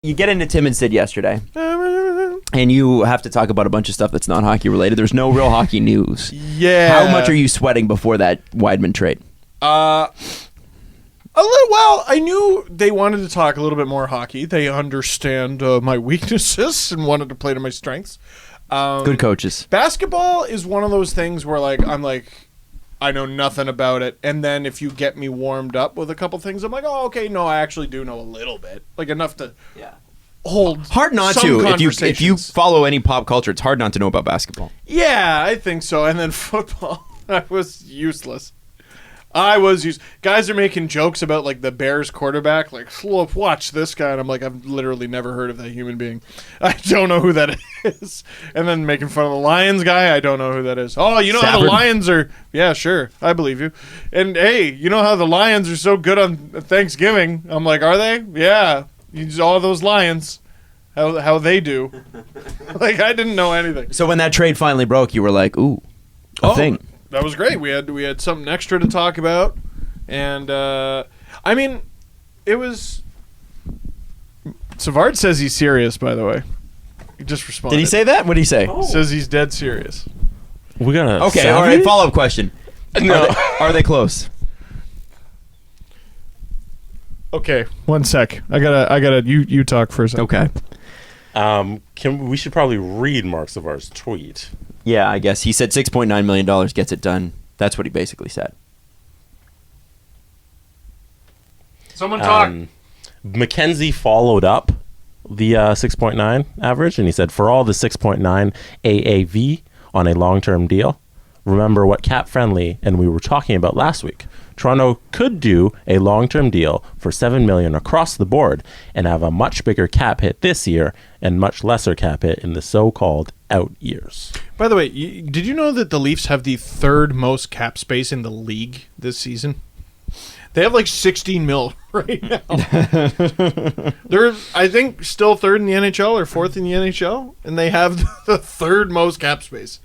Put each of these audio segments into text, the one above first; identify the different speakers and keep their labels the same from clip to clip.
Speaker 1: You get into Tim and Sid yesterday, and you have to talk about a bunch of stuff that's not hockey related. There's no real hockey news.
Speaker 2: Yeah.
Speaker 1: How much are you sweating before that Weidman trade?
Speaker 2: A little. Well, I knew they wanted to talk a little bit more hockey. They understand my weaknesses and wanted to play to my strengths.
Speaker 1: Good coaches.
Speaker 2: Basketball is one of those things where I'm like, I know nothing about it, and then if you get me warmed up with a couple things, I'm like, oh, okay, no, I actually do know a little bit, like enough to hold.
Speaker 1: Hard not
Speaker 2: some
Speaker 1: to.
Speaker 2: conversations.
Speaker 1: If you follow any pop culture, it's hard not to know about basketball.
Speaker 2: Yeah, I think so. And then football, I was useless. Guys are making jokes about like the Bears quarterback, like, look, watch this guy, and I'm like, I've literally never heard of that human being. I don't know who that is. And then making fun of the Lions guy, I don't know who that is. Oh, you know how the Lions are? Yeah, sure, I believe you. And hey, you know how the Lions are so good on Thanksgiving? I'm like, are they? Yeah, all those Lions, how they do. Like, I didn't know anything.
Speaker 1: So when that trade finally broke, you were like, ooh, a thing.
Speaker 2: That was great. We had something extra to talk about, and I mean, it was. Savard says he's serious. By the way, he just responded.
Speaker 1: Did he say that? What did he say?
Speaker 2: Says he's dead serious.
Speaker 3: We're gonna.
Speaker 1: Okay, all right. Follow-up question.
Speaker 3: No.
Speaker 1: Are they close?
Speaker 2: Okay, one sec. I gotta. You talk for a second.
Speaker 1: Okay.
Speaker 3: We should probably read Mark Savard's tweet.
Speaker 1: Yeah, I guess he said $6.9 million gets it done. That's what he basically said.
Speaker 2: Someone talk.
Speaker 3: Mackenzie followed up the 6.9 average, and he said, for all the 6.9 AAV on a long-term deal, remember what cap friendly and we were talking about last week. Toronto could do a long-term deal for $7 million across the board and have a much bigger cap hit this year and much lesser cap hit in the so-called out years.
Speaker 2: By the way, did you know that the Leafs have the third most cap space in the league this season? They have like 16 mil right now. They're, I think, still third in the NHL or fourth in the NHL, and they have the third most cap space.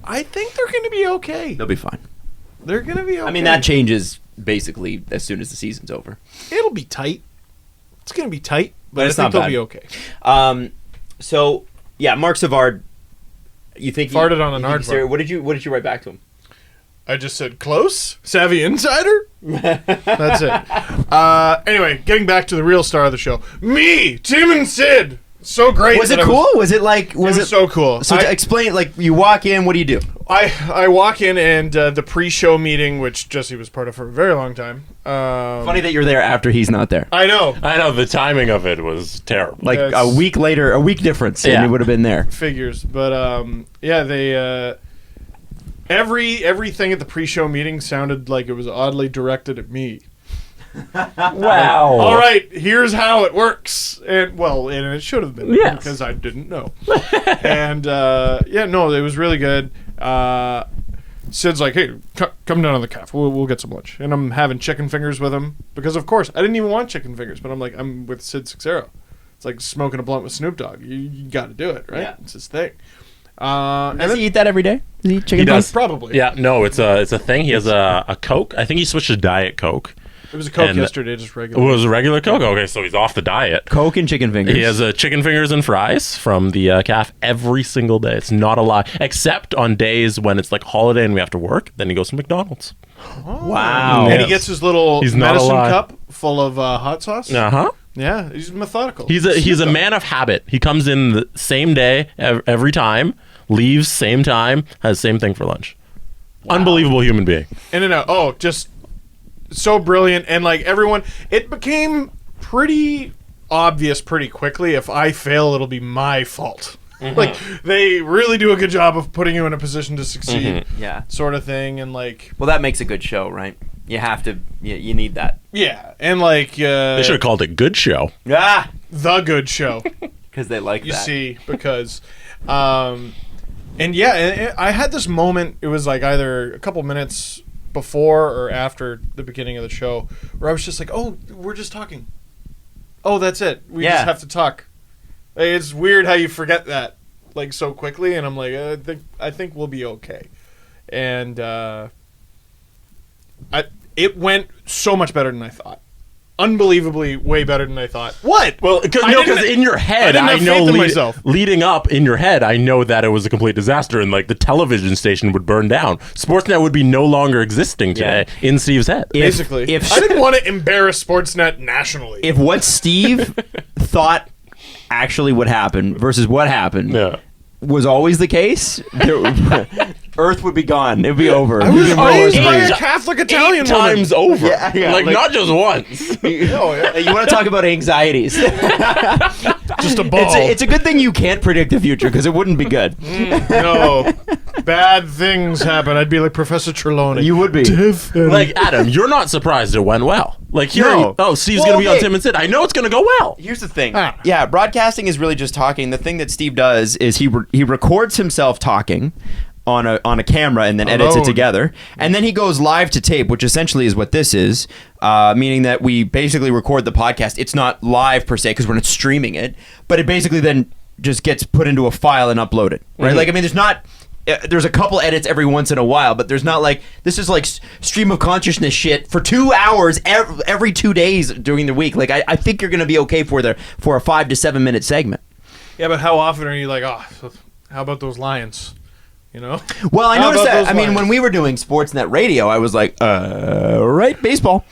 Speaker 2: I think they're going to be okay.
Speaker 1: They'll be fine.
Speaker 2: They're going to be okay.
Speaker 1: I mean, that changes basically as soon as the season's over.
Speaker 2: It'll be tight. It's going to be tight, but
Speaker 1: it's
Speaker 2: I think
Speaker 1: not
Speaker 2: they'll
Speaker 1: bad.
Speaker 2: be okay.
Speaker 1: So, yeah, Mark Savard, you think
Speaker 2: farted on an aardvark.
Speaker 1: What did you write back to him?
Speaker 2: I just said close, savvy insider. That's it. Anyway, getting back to the real star of the show, me, Tim and Sid. So great.
Speaker 1: Was it cool? Was it
Speaker 2: so cool?
Speaker 1: So to explain, like, you walk in, what do you do?
Speaker 2: I walk in, and the pre-show meeting, which Jesse was part of for a very long time.
Speaker 1: Funny that you're there after he's not there.
Speaker 2: I know.
Speaker 3: The timing of it was terrible.
Speaker 1: Like a week difference, and you would have been there.
Speaker 2: Figures, but they everything at the pre-show meeting sounded like it was oddly directed at me.
Speaker 3: Wow.
Speaker 2: All right, here's how it works. And it should have been because I didn't know. And it was really good. Sid's like, hey, come down to the cafe. We'll get some lunch. And I'm having chicken fingers with him because, of course, I didn't even want chicken fingers, but I'm like, I'm with Sid Sixero. It's like smoking a blunt with Snoop Dogg. You got to do it, right? Yeah. It's his thing.
Speaker 1: Does he eat that every day? Does he eat chicken?
Speaker 3: He does.
Speaker 2: Probably.
Speaker 3: Yeah, no, it's a thing. He has a Coke. I think he switched to Diet Coke.
Speaker 2: It was a Coke yesterday, just regular.
Speaker 3: It was a regular Coke? Okay, so he's off the diet.
Speaker 1: Coke and chicken fingers.
Speaker 3: He has chicken fingers and fries from the caf every single day. It's not a lie. Except on days when it's like holiday and we have to work, then he goes to McDonald's.
Speaker 1: Oh. Wow.
Speaker 2: And he gets his little medicine cup full of hot sauce.
Speaker 3: Uh-huh.
Speaker 2: Yeah, he's methodical.
Speaker 3: He's a man of habit. He comes in the same day every time, leaves same time, has same thing for lunch. Wow. Unbelievable human being.
Speaker 2: In and out. Oh, just so brilliant. And like everyone, it became pretty obvious pretty quickly. If I fail, it'll be my fault. Mm-hmm. Like, they really do a good job of putting you in a position to succeed.
Speaker 1: Mm-hmm. Yeah.
Speaker 2: Sort of thing. And like,
Speaker 1: well, that makes a good show, right? You have to, you need that.
Speaker 2: Yeah. And like,
Speaker 3: they should have called it Good Show.
Speaker 1: Ah,
Speaker 2: The Good Show.
Speaker 1: Because they like that.
Speaker 2: You see, because, and yeah, I had this moment. It was like either a couple minutes before or after the beginning of the show where I was just like, oh, we're just talking. Oh, that's it. We just have to talk. Like, it's weird how you forget that like so quickly, and I'm like, I think we'll be okay. And it went so much better than I thought. unbelievably way better than I thought. What?
Speaker 3: Well, because in your head, I know leading up in your head, I know that it was a complete disaster, and like the television station would burn down. Sportsnet would be no longer existing today in Steve's head.
Speaker 2: Basically, if I didn't want to embarrass Sportsnet nationally.
Speaker 1: If what Steve thought actually would happen versus what happened was always the case, Earth would be gone. It would be over.
Speaker 2: I was raised by a Catholic Italian woman.
Speaker 3: Times over.
Speaker 1: Yeah,
Speaker 3: like not just once.
Speaker 1: You want to talk about anxieties?
Speaker 2: Just a ball.
Speaker 1: It's a good thing you can't predict the future because it wouldn't be good.
Speaker 2: No. Bad things happen. I'd be like Professor Trelawney.
Speaker 1: You would be.
Speaker 3: Like, Adam, you're not surprised it went well. Like, hearing, Steve's going to be on Tim and Sid. I know it's going to go well.
Speaker 1: Here's the thing. Yeah, broadcasting is really just talking. The thing that Steve does is he records himself talking on a camera and then edits it together. And then he goes live to tape, which essentially is what this is, meaning that we basically record the podcast. It's not live per se because we're not streaming it, but it basically then just gets put into a file and uploaded, right?
Speaker 3: Mm-hmm.
Speaker 1: Like, I mean, there's a couple edits every once in a while, but there's not like, this is like stream of consciousness shit for 2 hours every 2 days during the week. Like, I think you're going to be okay for a 5 to 7 minute segment.
Speaker 2: Yeah, but how often are you like, how about those Lions? You know?
Speaker 1: Well, I noticed that. I mean, when we were doing Sportsnet Radio, I was like, right, baseball.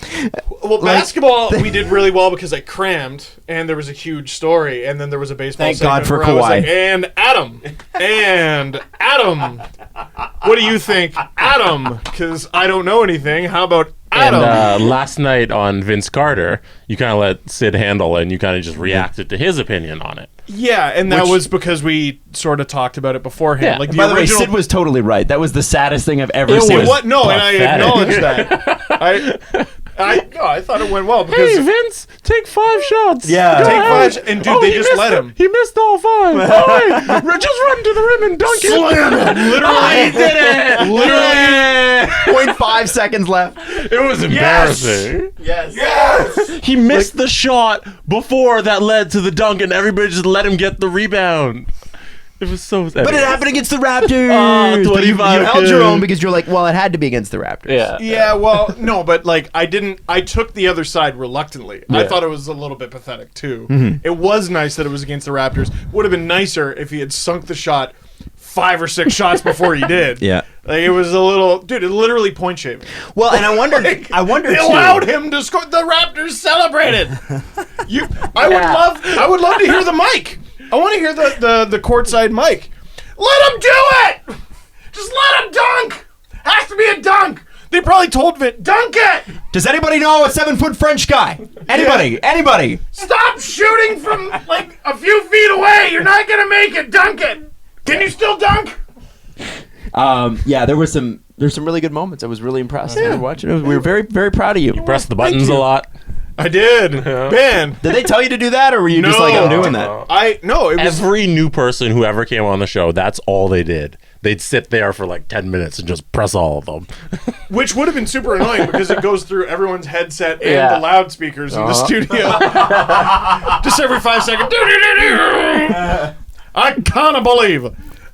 Speaker 2: Well, basketball, we did really well because I crammed, and there was a huge story, and then there was a baseball
Speaker 1: Thank
Speaker 2: segment
Speaker 1: God for
Speaker 2: where I was like,
Speaker 1: Kawhi.
Speaker 2: and Adam, what do you think? Adam, because I don't know anything. How about Adam?
Speaker 3: And last night on Vince Carter, you kind of let Sid handle it, and you kind of just reacted to his opinion on it.
Speaker 2: Yeah, and that was because we sort of talked about it beforehand.
Speaker 3: Yeah.
Speaker 2: Like the
Speaker 1: By the way,
Speaker 2: original...
Speaker 1: Sid was totally right. That was the saddest thing I've ever seen.
Speaker 2: and I
Speaker 3: pathetic.
Speaker 2: acknowledge that. I thought it went well because
Speaker 3: Hey, Vince, take 5 shots.
Speaker 1: Yeah.
Speaker 3: Go
Speaker 1: Take
Speaker 3: ahead.
Speaker 2: 5 and dude, they just let him.
Speaker 3: He missed all 5. Just run to the rim and dunk it.
Speaker 2: Slam it. Literally,
Speaker 1: He did it. Literally 0.5 seconds left.
Speaker 3: It was embarrassing.
Speaker 1: Yes.
Speaker 3: He missed the shot before that led to the dunk, and everybody just let him get the rebound. It was so...
Speaker 1: But it happened against the Raptors. But you held your own because you're like, well, it had to be against the Raptors.
Speaker 2: Yeah, well, no, but like I took the other side reluctantly. I thought it was a little bit pathetic too.
Speaker 1: Mm-hmm.
Speaker 2: It was nice that it was against the Raptors. Would have been nicer if he had sunk the shot 5 or 6 shots before he did.
Speaker 1: Yeah.
Speaker 2: Like it was a little, dude, it literally point shaving.
Speaker 1: Well, and I wondered
Speaker 2: They
Speaker 1: too.
Speaker 2: allowed him to score. The Raptors celebrated. I would love to hear the mic. I want to hear the courtside mic. Let him do it. Just let him dunk. Has to be a dunk. They probably told Vin, dunk it.
Speaker 1: Does anybody know a 7-foot French guy? Anybody?
Speaker 2: Stop shooting from like a few feet away. You're not gonna make it. Dunk it. Can you still dunk?
Speaker 1: Yeah, there's some really good moments. I was really impressed. We were watching it. We were very, very proud of you.
Speaker 3: Press the buttons a lot.
Speaker 2: I did. Man.
Speaker 1: Did they tell you to do that, or were you just like, I'm doing that?
Speaker 2: No, it was
Speaker 3: Every new person who ever came on the show, that's all they did. They'd sit there for like 10 minutes and just press all of them.
Speaker 2: which would have been super annoying because it goes through everyone's headset and the loudspeakers in the studio. Just every 5 seconds. I can't believe.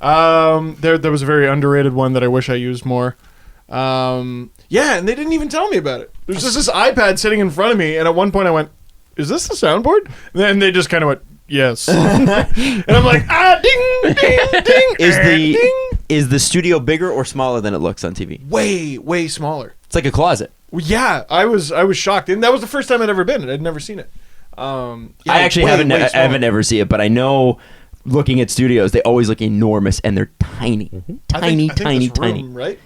Speaker 2: There was a very underrated one that I wish I used more. Yeah, and they didn't even tell me about it. There's just this iPad sitting in front of me, and at one point I went, "Is this the soundboard?" And then they just kind of went, "Yes," and I'm like, ding, ding, ding.
Speaker 1: Is the studio bigger or smaller than it looks on TV?
Speaker 2: Way smaller.
Speaker 1: It's like a closet.
Speaker 2: Well, yeah, I was shocked, and that was the first time I'd ever been. I'd never seen it. Yeah,
Speaker 1: I actually
Speaker 2: way smaller.
Speaker 1: haven't ever seen it, but I know. Looking at studios, they always look enormous, and they're tiny, tiny,
Speaker 2: I think this
Speaker 1: tiny.
Speaker 2: room, right?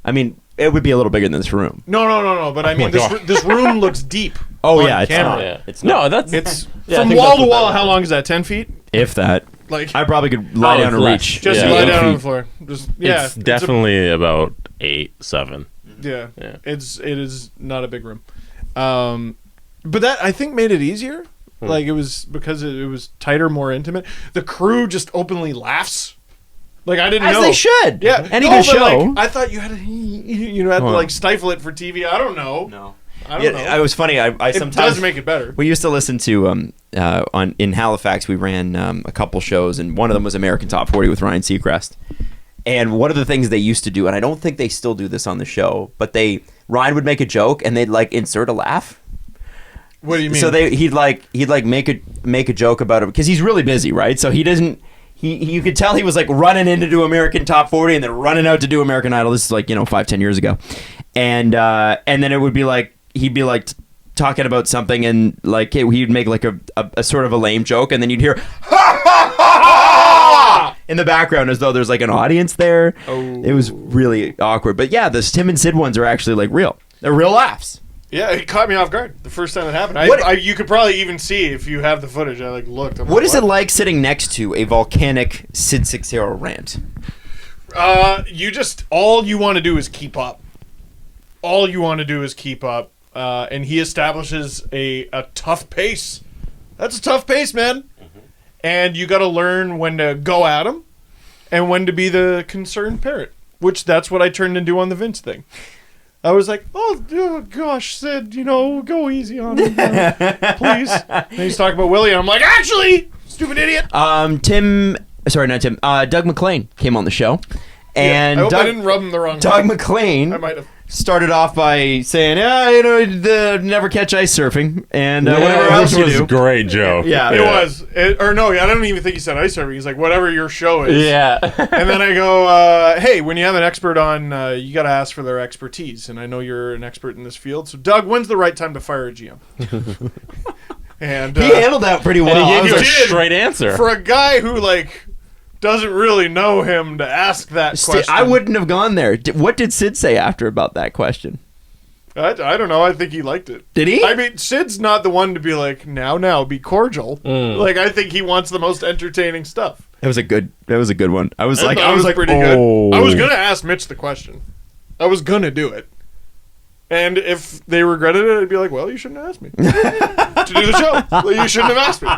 Speaker 1: I mean, it would be a little bigger than this room.
Speaker 2: No. But I mean, this room looks deep.
Speaker 1: Oh
Speaker 2: on
Speaker 1: yeah, it's
Speaker 2: camera.
Speaker 1: not.
Speaker 3: Yeah.
Speaker 1: It's not.
Speaker 3: No,
Speaker 2: It's
Speaker 3: Yeah, I
Speaker 2: from
Speaker 3: think
Speaker 2: wall
Speaker 3: that's
Speaker 2: to
Speaker 3: what
Speaker 2: wall.
Speaker 3: that
Speaker 2: How
Speaker 3: was.
Speaker 2: long is that? 10 feet?
Speaker 1: If that.
Speaker 2: Like
Speaker 1: I probably could lie down and
Speaker 3: less.
Speaker 1: reach.
Speaker 2: just
Speaker 3: Yeah.
Speaker 2: lie
Speaker 1: 8
Speaker 2: down on
Speaker 1: feet.
Speaker 2: the floor. Just yeah.
Speaker 3: It's definitely about 8, 7.
Speaker 2: Yeah.
Speaker 3: Yeah.
Speaker 2: It is not a big room. But that I think made it easier. Like it was because it was tighter, more intimate. The crew just openly laughs. Like I didn't
Speaker 1: As
Speaker 2: know.
Speaker 1: they should.
Speaker 2: Yeah.
Speaker 1: Any
Speaker 2: No,
Speaker 1: good
Speaker 2: but,
Speaker 1: show.
Speaker 2: like, I thought you had to had to like stifle it for TV. I don't know.
Speaker 1: No.
Speaker 2: I don't know.
Speaker 1: It was funny. I
Speaker 2: It
Speaker 1: sometimes
Speaker 2: does make it better.
Speaker 1: We used to listen to in Halifax. We ran a couple shows, and one of them was American Top 40 with Ryan Seacrest. And one of the things they used to do, and I don't think they still do this on the show, but Ryan would make a joke, and they'd like insert a laugh.
Speaker 2: What do you mean?
Speaker 1: So he'd make a joke about it because he's really busy, right? So he doesn't. You could tell he was like running in to do American Top 40 and then running out to do American Idol. This is like 5-10 years ago, and then it would be like he'd be like talking about something and like he'd make like a sort of a lame joke and then you'd hear ha ha ha in the background as though there's like an audience there. Oh. It was really awkward. But yeah, the Tim and Sid ones are actually like real. They're real laughs.
Speaker 2: Yeah, it caught me off guard the first time it happened. You could probably even see if you have the footage. I looked.
Speaker 1: What is it like sitting next to a volcanic Sid 60 rant?
Speaker 2: All you want to do is keep up. All you want to do is keep up. And he establishes a tough pace. That's a tough pace, man. Mm-hmm. And you got to learn when to go at him and when to be the concerned parent, which that's what I turned into on the Vince thing. I was like, oh gosh, Sid, go easy on him, please. And he's talking about Willie, and I'm like, actually, stupid idiot.
Speaker 1: Doug McLean came on the show. And
Speaker 2: I hope I didn't rub him the wrong way.
Speaker 1: Doug McLean
Speaker 2: I might have.
Speaker 1: Started off by saying, never catch ice surfing, and whatever else you do.
Speaker 3: Which was great, Joe.
Speaker 2: Yeah. It was. I don't even think he said ice surfing. He's like, whatever your show is.
Speaker 3: Yeah.
Speaker 2: And then I go, hey, when you have an expert on, you got to ask for their expertise, and I know you're an expert in this field, so Doug, when's the right time to fire a GM? And
Speaker 1: he handled that pretty well.
Speaker 3: And he gave you a straight answer.
Speaker 2: For a guy who, doesn't really know him to ask that question.
Speaker 1: I wouldn't have gone there. What did Sid say after about that question?
Speaker 2: I don't know. I think he liked it.
Speaker 1: Did he?
Speaker 2: I mean, Sid's not the one to be like, now, be cordial. I think he wants the most entertaining stuff.
Speaker 1: That was a good one. I was like,
Speaker 2: pretty good. I was gonna ask Mitch the question. I was gonna do it. And if they regretted it, I'd be like, well, you shouldn't have asked me to do the show. Well, you shouldn't have asked me.